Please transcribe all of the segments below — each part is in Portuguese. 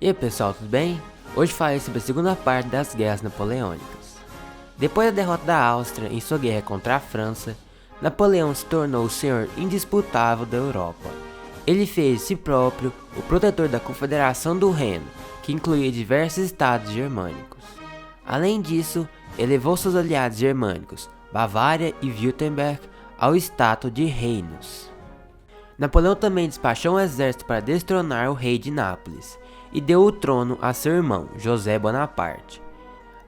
E aí pessoal, tudo bem? Hoje falarei sobre a segunda parte das guerras napoleônicas. Depois da derrota da Áustria em sua guerra contra a França, Napoleão se tornou o senhor indisputável da Europa. Ele fez de si próprio o protetor da Confederação do Reno, que incluía diversos estados germânicos. Além disso, elevou seus aliados germânicos, Bavária e Württemberg, ao status de reinos. Napoleão também despachou um exército para destronar o rei de Nápoles, e deu o trono a seu irmão, José Bonaparte.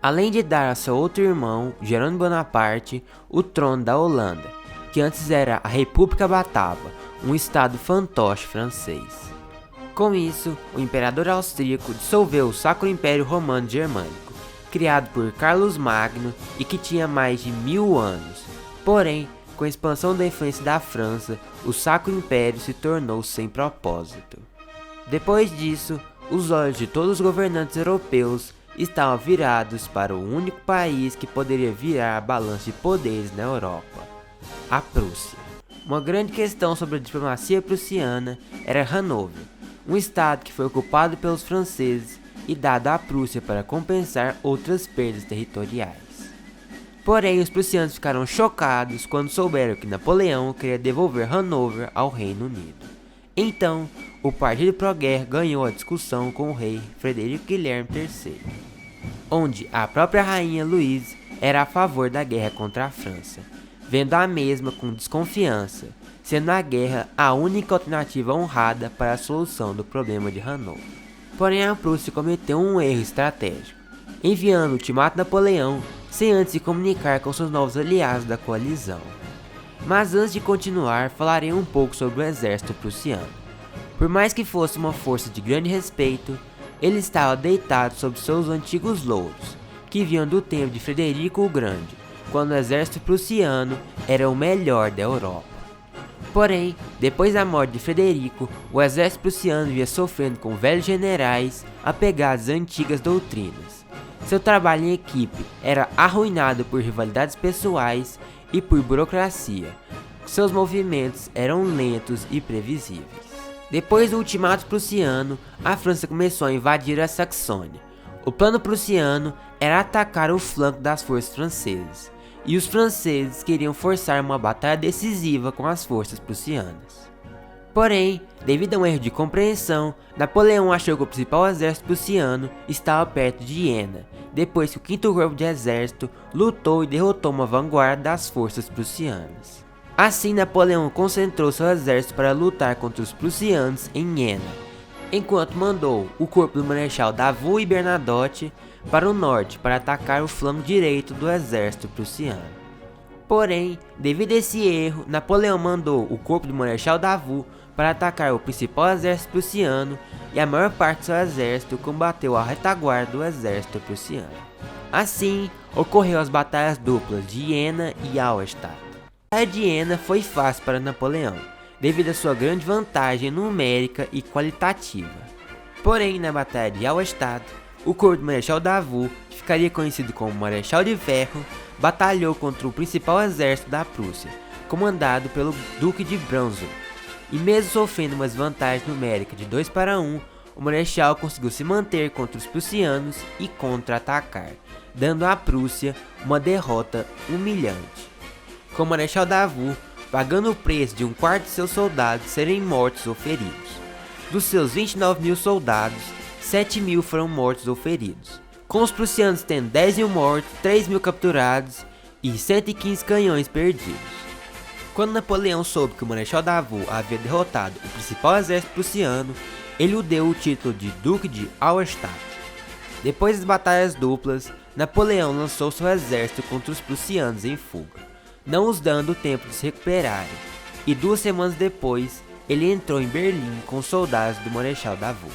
Além de dar a seu outro irmão, Jerônimo Bonaparte, o trono da Holanda, que antes era a República Batava, um estado fantoche francês. Com isso, o imperador austríaco dissolveu o Sacro Império Romano Germânico, criado por Carlos Magno e que tinha mais de 1000 anos. Porém, com a expansão da influência da França, o Sacro Império se tornou sem propósito. Depois disso, os olhos de todos os governantes europeus estavam virados para o único país que poderia virar a balança de poderes na Europa, a Prússia. Uma grande questão sobre a diplomacia prussiana era Hanover, um estado que foi ocupado pelos franceses e dado à Prússia para compensar outras perdas territoriais. Porém, os prussianos ficaram chocados quando souberam que Napoleão queria devolver Hanover ao Reino Unido. Então, o Partido Pró-Guerra ganhou a discussão com o rei Frederico Guilherme III, onde a própria rainha Louise era a favor da guerra contra a França, vendo a mesma com desconfiança, sendo a guerra a única alternativa honrada para a solução do problema de Hanover. Porém, a Prússia cometeu um erro estratégico, enviando o ultimato a Napoleão sem antes se comunicar com seus novos aliados da coalizão. Mas antes de continuar, falarei um pouco sobre o exército prussiano. Por mais que fosse uma força de grande respeito, ele estava deitado sobre seus antigos louros, que vinham do tempo de Frederico o Grande, quando o exército prussiano era o melhor da Europa. Porém, depois da morte de Frederico, o exército prussiano vinha sofrendo com velhos generais apegados a antigas doutrinas. Seu trabalho em equipe era arruinado por rivalidades pessoais e por burocracia. Seus movimentos eram lentos e previsíveis. Depois do ultimato prussiano, a França começou a invadir a Saxônia. O plano prussiano era atacar o flanco das forças francesas, e os franceses queriam forçar uma batalha decisiva com as forças prussianas. Porém, devido a um erro de compreensão, Napoleão achou que o principal exército prussiano estava perto de Jena, depois que o 5º Corpo de Exército lutou e derrotou uma vanguarda das forças prussianas. Assim, Napoleão concentrou seu exército para lutar contra os prussianos em Jena, enquanto mandou o corpo do Marechal Davout e Bernadotte para o norte para atacar o flanco direito do exército prussiano. Porém, devido a esse erro, Napoleão mandou o corpo do Marechal Davout para atacar o principal exército prussiano e a maior parte do seu exército combateu a retaguarda do exército prussiano. Assim, ocorreu as batalhas duplas de Jena e Auerstadt. A batalha de Jena foi fácil para Napoleão, devido à sua grande vantagem numérica e qualitativa. Porém, na batalha de Auerstadt, o corpo do Marechal Davout, que ficaria conhecido como Marechal de Ferro, batalhou contra o principal exército da Prússia, comandado pelo Duque de Brunswick. E mesmo sofrendo uma desvantagem numérica de 2-1, o Marechal conseguiu se manter contra os prussianos e contra-atacar, dando à Prússia uma derrota humilhante, com o Marechal Davout pagando o preço de 1/4 de seus soldados serem mortos ou feridos. Dos seus 29.000 soldados, 7.000 foram mortos ou feridos, com os prussianos tendo 10.000 mortos, 3.000 capturados e 115 canhões perdidos. Quando Napoleão soube que o Marechal Davout havia derrotado o principal exército prussiano, ele o deu o título de Duque de Auerstadt. Depois das batalhas duplas, Napoleão lançou seu exército contra os prussianos em fuga, não os dando tempo de se recuperarem, e 2 semanas depois, ele entrou em Berlim com os soldados do Marechal Davout.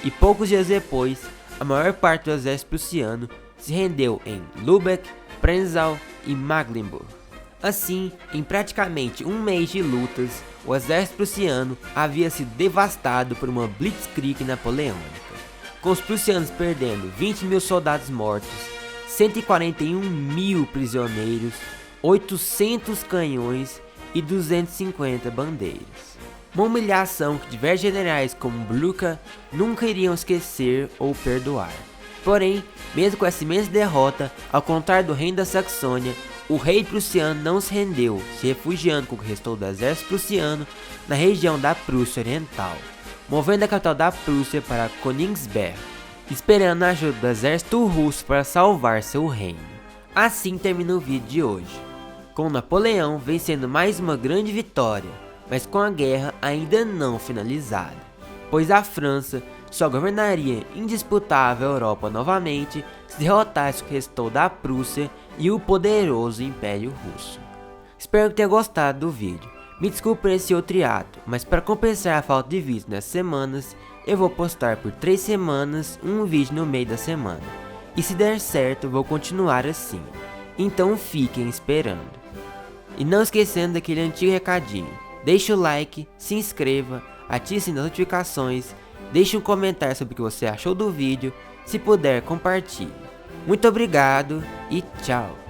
E poucos dias depois, a maior parte do exército prussiano se rendeu em Lübeck, Prenzlau e Magdeburg. Assim, em praticamente um mês de lutas, o exército prussiano havia sido devastado por uma blitzkrieg napoleônica, com os prussianos perdendo 20.000 soldados mortos, 141.000 prisioneiros, 800 canhões e 250 bandeiras. Uma humilhação que diversos generais como Blucher nunca iriam esquecer ou perdoar. Porém, mesmo com essa imensa derrota, ao contrário do reino da Saxônia, o rei prussiano não se rendeu, se refugiando com o que restou do exército prussiano na região da Prússia Oriental, movendo a capital da Prússia para Königsberg, esperando a ajuda do exército russo para salvar seu reino. Assim termina o vídeo de hoje, com Napoleão vencendo mais uma grande vitória, mas com a guerra ainda não finalizada, pois a França só governaria indisputável a Europa novamente se derrotasse o que restou da Prússia e o poderoso Império Russo. Espero que tenha gostado do vídeo. Me desculpe por esse outro ato, mas para compensar a falta de vídeo nessas semanas, eu vou postar por 3 semanas um vídeo no meio da semana. E se der certo, vou continuar assim. Então fiquem esperando. E não esquecendo daquele antigo recadinho. Deixe o like, se inscreva, ative as notificações, deixe um comentário sobre o que você achou do vídeo, se puder compartilhe. Muito obrigado e tchau!